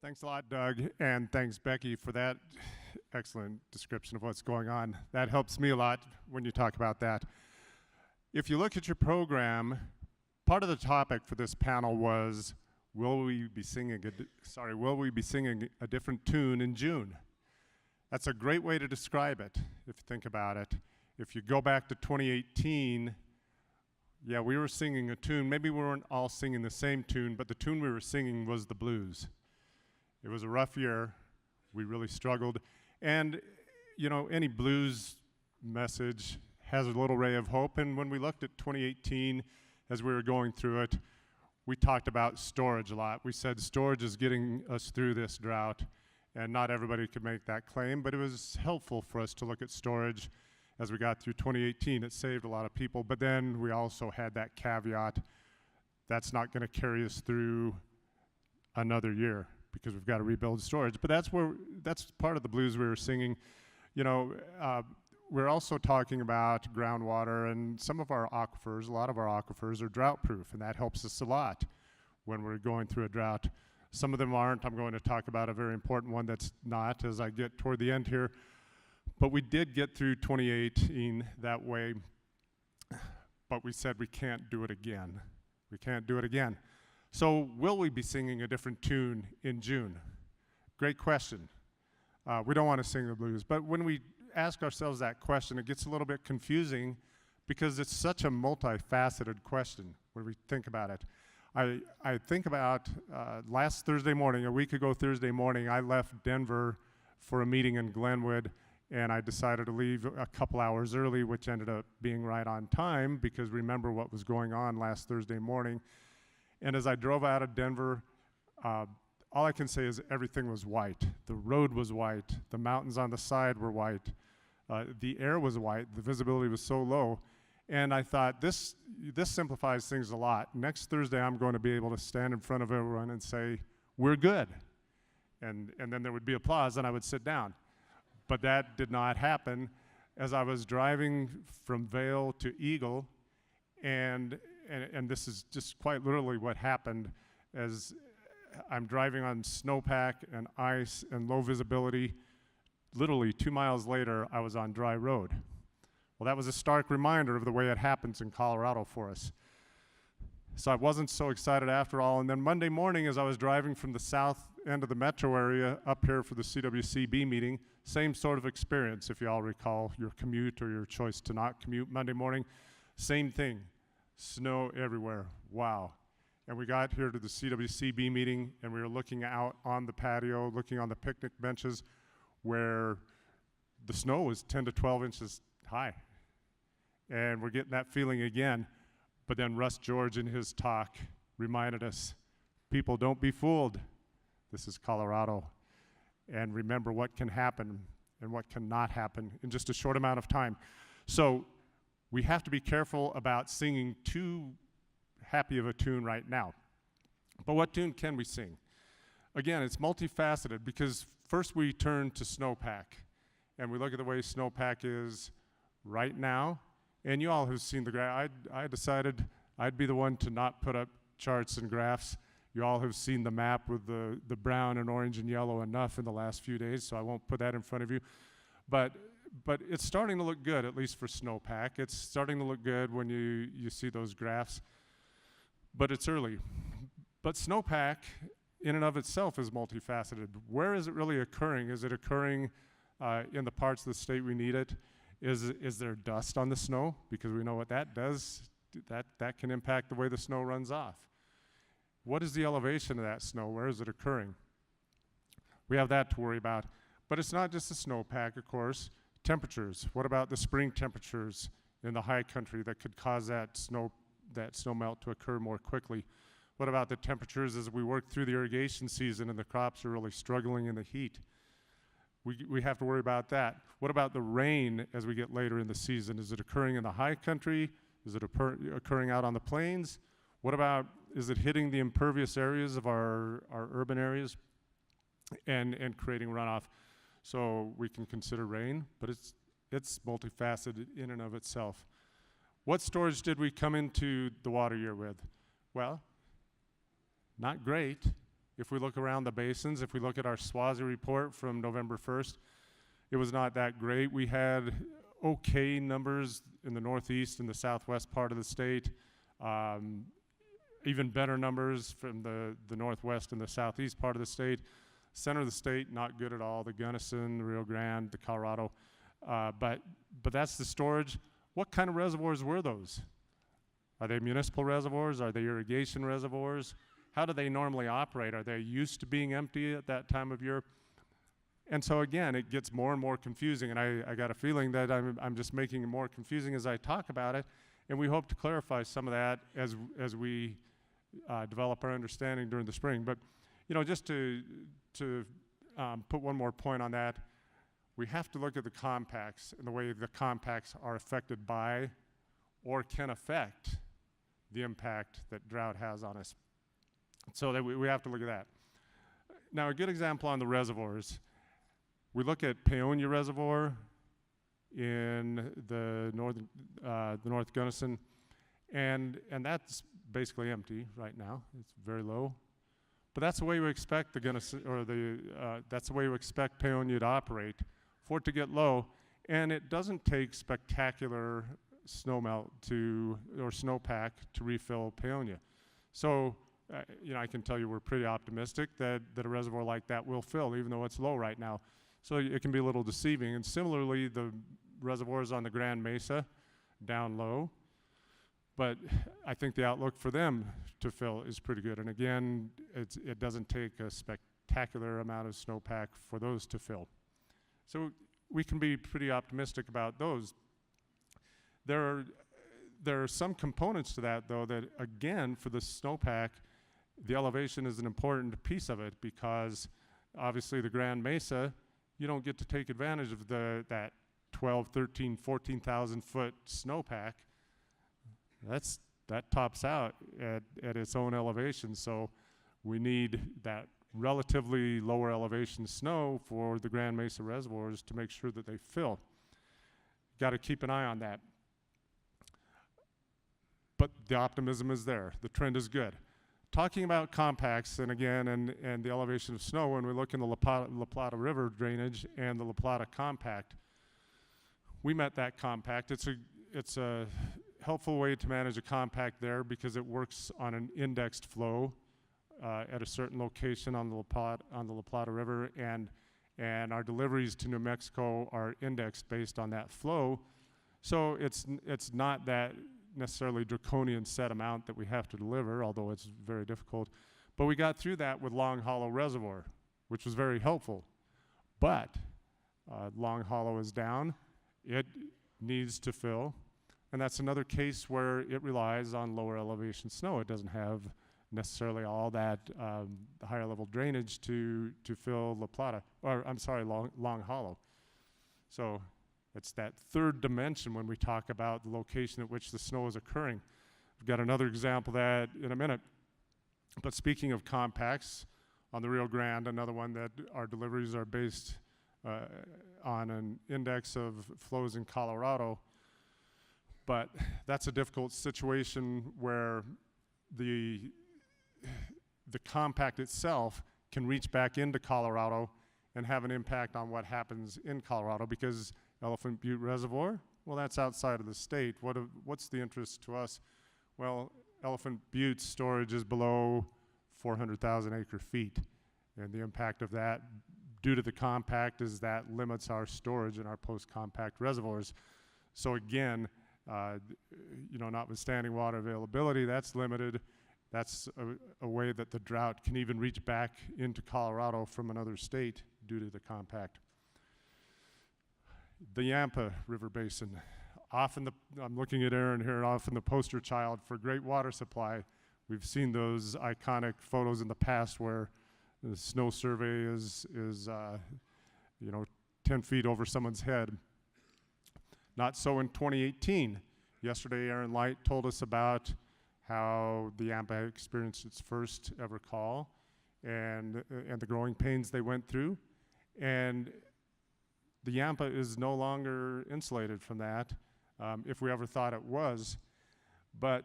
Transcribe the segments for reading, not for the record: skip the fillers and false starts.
Thanks a lot, Doug, and thanks, Becky, for that excellent description of what's going on. That helps me a lot when you talk about that. If you look at your program, part of the topic for this panel was, will we be singing a different tune in June? That's a great way to describe it, if you think about it. If you go back to 2018, yeah, we were singing a tune. Maybe we weren't all singing the same tune, but the tune we were singing was the blues. It was a rough year. We really struggled. And, you know, any blues message has a little ray of hope. And when we looked at 2018, as we were going through it, we talked about storage a lot. We said storage is getting us through this drought, and not everybody could make that claim, but it was helpful for us to look at storage as we got through 2018. It saved a lot of people, but then we also had that caveat, that's not gonna carry us through another year, because we've got to rebuild storage. But that's part of the blues we were singing. You know, we're also talking about groundwater, and some of our aquifers, a lot of our aquifers are drought proof, and that helps us a lot when we're going through a drought. Some of them aren't. I'm going to talk about a very important one that's not as I get toward the end here. But we did get through 2018 that way, but we said we can't do it again. We can't do it again. So will we be singing a different tune in June? Great question. We don't want to sing the blues, but when we ask ourselves that question, it gets a little bit confusing because it's such a multifaceted question when we think about it. I think about last Thursday morning, a week ago Thursday morning, I left Denver for a meeting in Glenwood, and I decided to leave a couple hours early, which ended up being right on time, because remember what was going on last Thursday morning. And as I drove out of Denver, all I can say is everything was white. The road was white. The mountains on the side were white. The air was white. The visibility was so low. And I thought, this simplifies things a lot. Next Thursday, I'm going to be able to stand in front of everyone and say, we're good. And then there would be applause, and I would sit down. But that did not happen. As I was driving from Vail to Eagle, and this is just quite literally what happened, as I'm driving on snowpack and ice and low visibility. Literally 2 miles later, I was on dry road. Well, that was a stark reminder of the way it happens in Colorado for us. So I wasn't so excited after all. And then Monday morning, as I was driving from the south end of the metro area up here for the CWCB meeting, same sort of experience, if you all recall your commute or your choice to not commute Monday morning. Same thing, snow everywhere, wow. And we got here to the CWCB meeting, and we were looking out on the patio, looking on the picnic benches, where the snow was 10 to 12 inches high. And we're getting that feeling again. But then Russ George in his talk reminded us, people, don't be fooled. This is Colorado. And remember what can happen and what cannot happen in just a short amount of time. So we have to be careful about singing too happy of a tune right now. But what tune can we sing? Again, it's multifaceted, because first we turn to snowpack, and we look at the way snowpack is right now. And you all have seen the graph. I decided I'd be the one to not put up charts and graphs. You all have seen the map with the brown and orange and yellow enough in the last few days, so I won't put that in front of you. But it's starting to look good, at least for snowpack. It's starting to look good when you see those graphs. But it's early. But snowpack in and of itself is multifaceted. Where is it really occurring? Is it occurring in the parts of the state we need it? Is there dust on the snow? Because we know what that does. That can impact the way the snow runs off. What is the elevation of that snow? Where is it occurring? We have that to worry about. But it's not just the snowpack, of course. Temperatures. What about the spring temperatures in the high country that could cause that snow melt to occur more quickly? What about the temperatures as we work through the irrigation season and the crops are really struggling in the heat? We have to worry about that. What about the rain as we get later in the season? Is it occurring in the high country? Is it occurring out on the plains? What about, is it hitting the impervious areas of our urban areas and creating runoff? So we can consider rain, but it's multifaceted in and of itself. What storage did we come into the water year with? Well, not great. If we look around the basins, if we look at our Swazi report from November 1st, it was not that great. We had okay numbers in the northeast and the southwest part of the state, even better numbers from the northwest and the southeast part of the state. Center of the state, not good at all. The Gunnison, the Rio Grande, the Colorado. But that's the storage. What kind of reservoirs were those? Are they municipal reservoirs? Are they irrigation reservoirs? How do they normally operate? Are they used to being empty at that time of year? And so again, it gets more and more confusing, and I got a feeling that I'm just making it more confusing as I talk about it, and we hope to clarify some of that as we develop our understanding during the spring. But you know, just to put one more point on that, we have to look at the compacts and the way the compacts are affected by or can affect the impact that drought has on us. So that we have to look at that. Now, a good example on the reservoirs, we look at Paonia Reservoir in the North Gunnison, and that's basically empty right now. It's very low. But that's the way we expect the Gunnison, or that's the way we expect Paonia to operate, for it to get low, and it doesn't take spectacular snowmelt or snowpack to refill Paonia. So, you know, I can tell you we're pretty optimistic that a reservoir like that will fill, even though it's low right now. So it can be a little deceiving. And similarly, the reservoirs on the Grand Mesa, down low, but I think the outlook for them to fill is pretty good. And again, it doesn't take a spectacular amount of snowpack for those to fill. So we can be pretty optimistic about those. There are some components to that, though, that again, for the snowpack, the elevation is an important piece of it, because obviously the Grand Mesa, you don't get to take advantage of that 12, 13, 14,000 foot snowpack. That tops out at its own elevation, so we need that relatively lower elevation snow for the Grand Mesa reservoirs to make sure that they fill. Got to keep an eye on that. But the optimism is there. The trend is good. Talking about compacts, and again, and the elevation of snow, when we look in the La Plata River drainage and the La Plata compact, we met that compact. It's a helpful way to manage a compact there because it works on an indexed flow at a certain location on the La Plata River, and our deliveries to New Mexico are indexed based on that flow. So it's not that necessarily draconian set amount that we have to deliver, although it's very difficult. But we got through that with Long Hollow Reservoir, which was very helpful. But Long Hollow is down. It needs to fill. And that's another case where it relies on lower elevation snow. It doesn't have necessarily all that higher level drainage to fill La Plata, or I'm sorry, Long Hollow. So it's that third dimension when we talk about the location at which the snow is occurring. We've got another example of that in a minute. But speaking of compacts, on the Rio Grande, another one that our deliveries are based on an index of flows in Colorado. But that's a difficult situation where the compact itself can reach back into Colorado and have an impact on what happens in Colorado, because Elephant Butte Reservoir, well, that's outside of the state. What's the interest to us? Well, Elephant Butte's storage is below 400,000 acre feet, and the impact of that due to the compact is that limits our storage in our post-compact reservoirs. So again, you know, notwithstanding water availability, that's limited. That's a way that the drought can even reach back into Colorado from another state due to the compact. The Yampa River Basin, often I'm looking at Aaron here, often the poster child for great water supply. We've seen those iconic photos in the past where the snow survey is you know, 10 feet over someone's head. Not so in 2018. Yesterday, Aaron Light told us about how the Yampa experienced its first ever call and the growing pains they went through. And the Yampa is no longer insulated from that, if we ever thought it was. But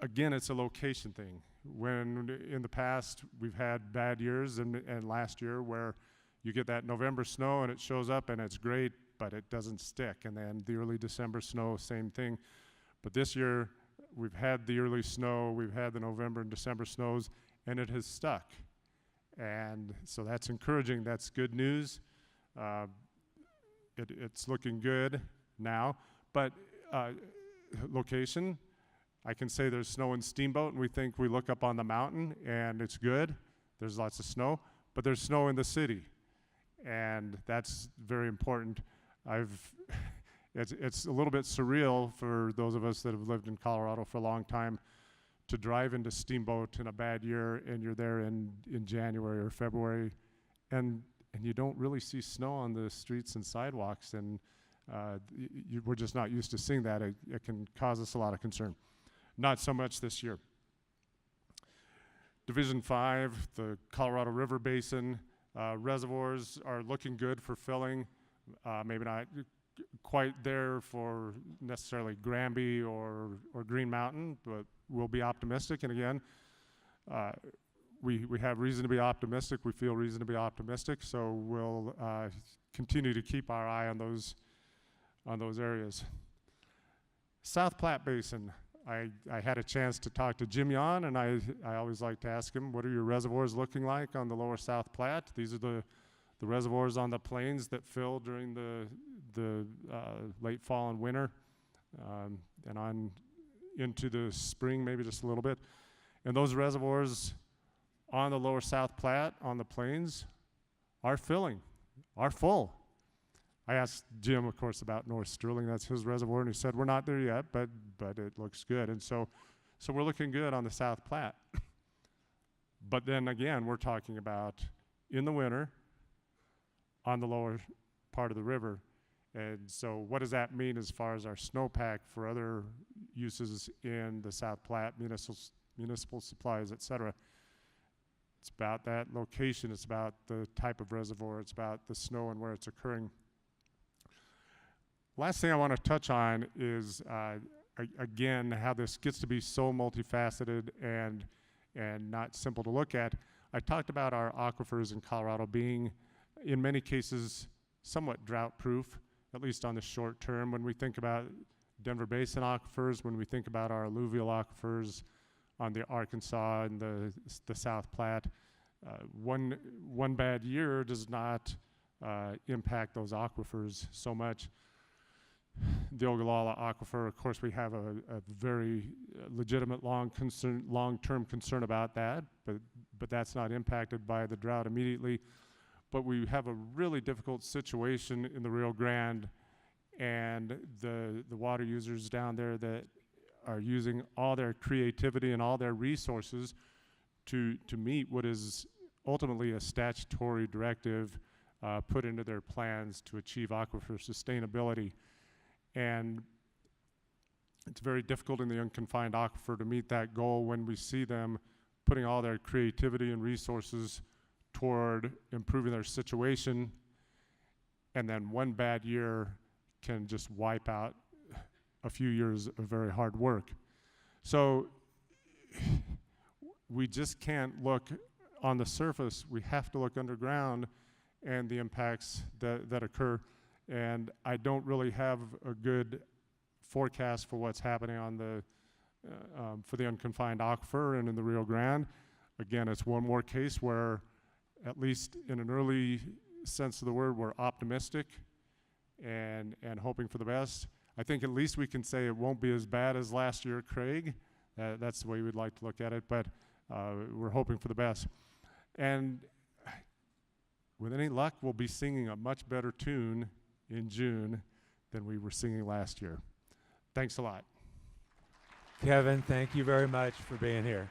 again, it's a location thing. when in the past we've had bad years, and last year where you get that November snow and it shows up and it's great, but it doesn't stick. And then the early December snow, same thing. But this year, we've had the early snow, we've had the November and December snows, and it has stuck. And so that's encouraging, that's good news. It's looking good now. But location, I can say there's snow in Steamboat, and we look up on the mountain, and it's good. There's lots of snow, but there's snow in the city, and that's very important. It's a little bit surreal for those of us that have lived in Colorado for a long time to drive into Steamboat in a bad year, and you're there in January or February, and you don't really see snow on the streets and sidewalks, and we're just not used to seeing that. It can cause us a lot of concern. Not so much this year. Division 5, the Colorado River Basin, reservoirs are looking good for filling. Maybe not quite there for necessarily Granby or Green Mountain, but we'll be optimistic. And again, we have reason to be optimistic. We feel reason to be optimistic. So we'll continue to keep our eye on those areas. South Platte Basin. I had a chance to talk to Jim Yon, and I always like to ask him, what are your reservoirs looking like on the lower South Platte? These are the reservoirs on the plains that fill during the late fall and winter, and on into the spring, maybe just a little bit. And those reservoirs on the lower South Platte, on the plains, are full. I asked Jim, of course, about North Sterling. That's his reservoir, and he said, we're not there yet, but it looks good. And so we're looking good on the South Platte. But then again, we're talking about in the winter on the lower part of the river. And so what does that mean as far as our snowpack for other uses in the South Platte, municipal supplies, et cetera? It's about that location. It's about the type of reservoir. It's about the snow and where it's occurring. Last thing I want to touch on is, again, how this gets to be so multifaceted and not simple to look at. I talked about our aquifers in Colorado being, in many cases, somewhat drought-proof, at least on the short term. When we think about Denver Basin aquifers, when we think about our alluvial aquifers on the Arkansas and the South Platte, one bad year does not impact those aquifers so much. The Ogallala Aquifer, of course, we have a very legitimate long-term concern about that, but that's not impacted by the drought immediately. But we have a really difficult situation in the Rio Grande, and the water users down there that are using all their creativity and all their resources to meet what is ultimately a statutory directive put into their plans to achieve aquifer sustainability. And it's very difficult in the unconfined aquifer to meet that goal when we see them putting all their creativity and resources toward improving their situation, and then one bad year can just wipe out a few years of very hard work. So we just can't look on the surface. We have to look underground and the impacts that occur. And I don't really have a good forecast for what's happening on for the unconfined aquifer and in the Rio Grande. Again, it's one more case where, at least in an early sense of the word, we're optimistic and hoping for the best. I think at least we can say it won't be as bad as last year, Craig. That's the way we'd like to look at it, but we're hoping for the best. And with any luck, we'll be singing a much better tune in June than we were singing last year. Thanks a lot. Kevin, thank you very much for being here.